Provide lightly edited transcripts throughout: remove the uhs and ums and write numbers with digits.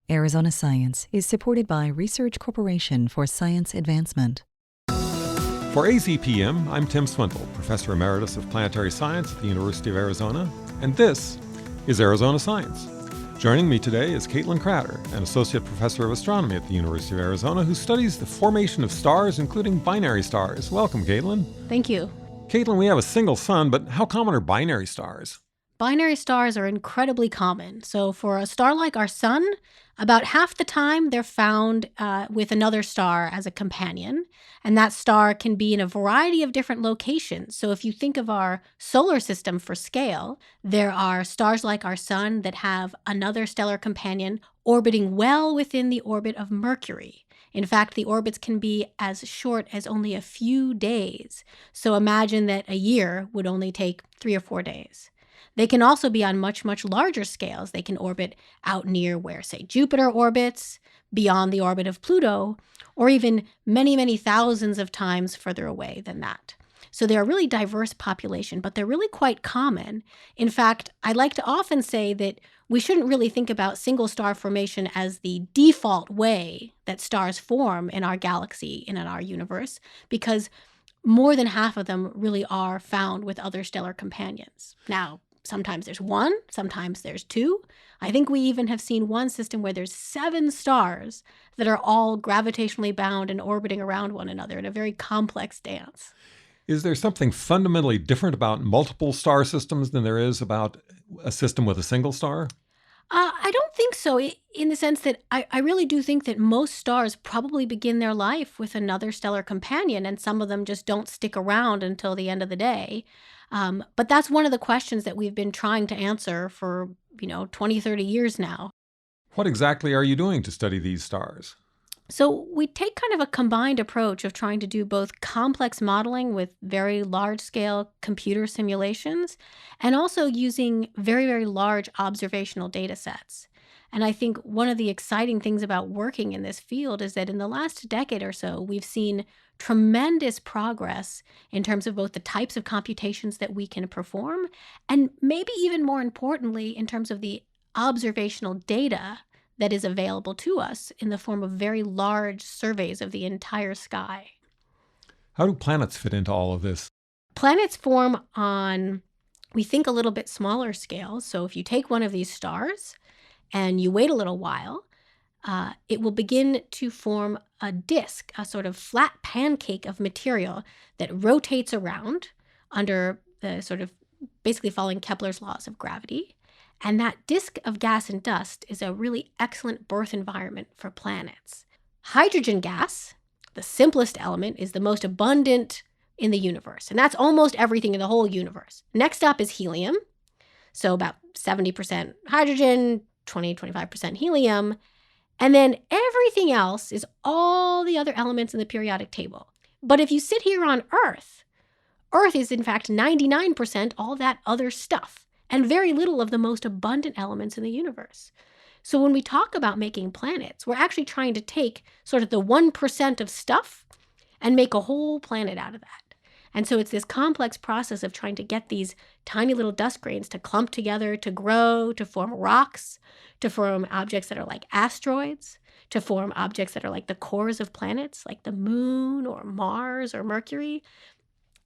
Arizona Science is supported by Research Corporation for Science Advancement. For AZPM, I'm Tim Swintle, Professor Emeritus of Planetary Science at the University of Arizona, and this is Arizona Science. Joining me today is Caitlin Crater, an Associate Professor of Astronomy at the University of Arizona who studies the formation of stars, including binary stars. Welcome, Caitlin. Thank you. Caitlin, we have a single sun, but how common are binary stars? Binary stars are incredibly common. So for a star like our sun, about half the time they're found with another star as a companion. And that star can be in a variety of different locations. So if you think of our solar system for scale, there are stars like our sun that have another stellar companion orbiting well within the orbit of Mercury. In fact, the orbits can be as short as only a few days. So imagine that a year would only take 3 or 4 days. They can also be on much, much larger scales. They can orbit out near where, say, Jupiter orbits, beyond the orbit of Pluto, or even many, many thousands of times further away than that. So they're a really diverse population, but they're really quite common. In fact, I like to often say that we shouldn't really think about single star formation as the default way that stars form in our galaxy and in our universe, because more than half of them really are found with other stellar companions. Now, sometimes there's one, sometimes there's two. I think we even have seen one system where there's 7 stars that are all gravitationally bound and orbiting around one another in a very complex dance. Is there something fundamentally different about multiple star systems than there is about a system with a single star? I don't think so, in the sense that I really do think that most stars probably begin their life with another stellar companion, and some of them just don't stick around until the end of the day. But that's one of the questions that we've been trying to answer for, 20, 30 years now. What exactly are you doing to study these stars? So we take kind of a combined approach of trying to do both complex modeling with very large-scale computer simulations and also using very, very large observational data sets. And I think one of the exciting things about working in this field is that in the last decade or so, we've seen tremendous progress in terms of both the types of computations that we can perform and maybe even more importantly, in terms of the observational data that is available to us in the form of very large surveys of the entire sky. How do planets fit into all of this? Planets form on, we think, a little bit smaller scales. So if you take one of these stars and you wait a little while, it will begin to form a disk, a sort of flat pancake of material that rotates around under the sort of basically following Kepler's laws of gravity. And that disk of gas and dust is a really excellent birth environment for planets. Hydrogen gas, the simplest element, is the most abundant in the universe. And that's almost everything in the whole universe. Next up is helium. So about 70% hydrogen, 20-25% helium. And then everything else is all the other elements in the periodic table. But if you sit here on Earth, Earth is in fact 99% all that other stuff, and very little of the most abundant elements in the universe. So when we talk about making planets, we're actually trying to take sort of the 1% of stuff and make a whole planet out of that. And so it's this complex process of trying to get these tiny little dust grains to clump together, to grow, to form rocks, to form objects that are like asteroids, to form objects that are like the cores of planets, like the moon or Mars or Mercury,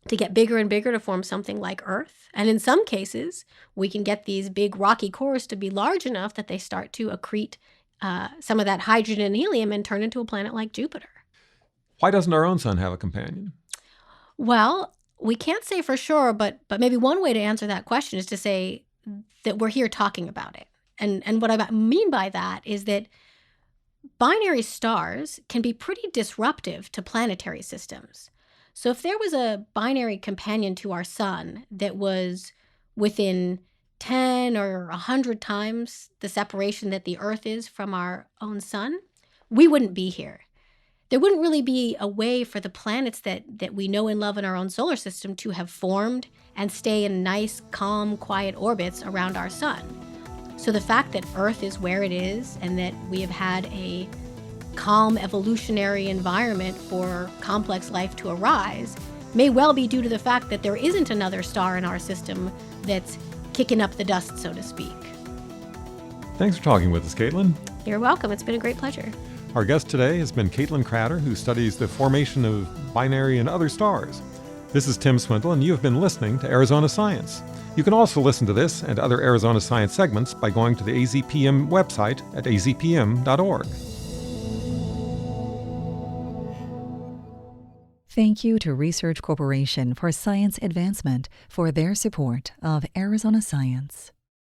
to get bigger and bigger to form something like Earth. And in some cases, we can get these big rocky cores to be large enough that they start to accrete some of that hydrogen and helium and turn into a planet like Jupiter. Why doesn't our own sun have a companion? Well, we can't say for sure, but maybe one way to answer that question is to say that we're here talking about it. And what I mean by that is that binary stars can be pretty disruptive to planetary systems. So if there was a binary companion to our sun that was within 10 or 100 times the separation that the Earth is from our own sun, we wouldn't be here. There wouldn't really be a way for the planets that we know and love in our own solar system to have formed and stay in nice, calm, quiet orbits around our sun. So the fact that Earth is where it is and that we have had a calm evolutionary environment for complex life to arise may well be due to the fact that there isn't another star in our system that's kicking up the dust, so to speak. Thanks for talking with us, Caitlin. You're welcome. It's been a great pleasure. Our guest today has been Caitlin Cratter, who studies the formation of binary and other stars. This is Tim Swintle, and you have been listening to Arizona Science. You can also listen to this and other Arizona Science segments by going to the AZPM website at azpm.org. Thank you to Research Corporation for Science Advancement for their support of Arizona Science.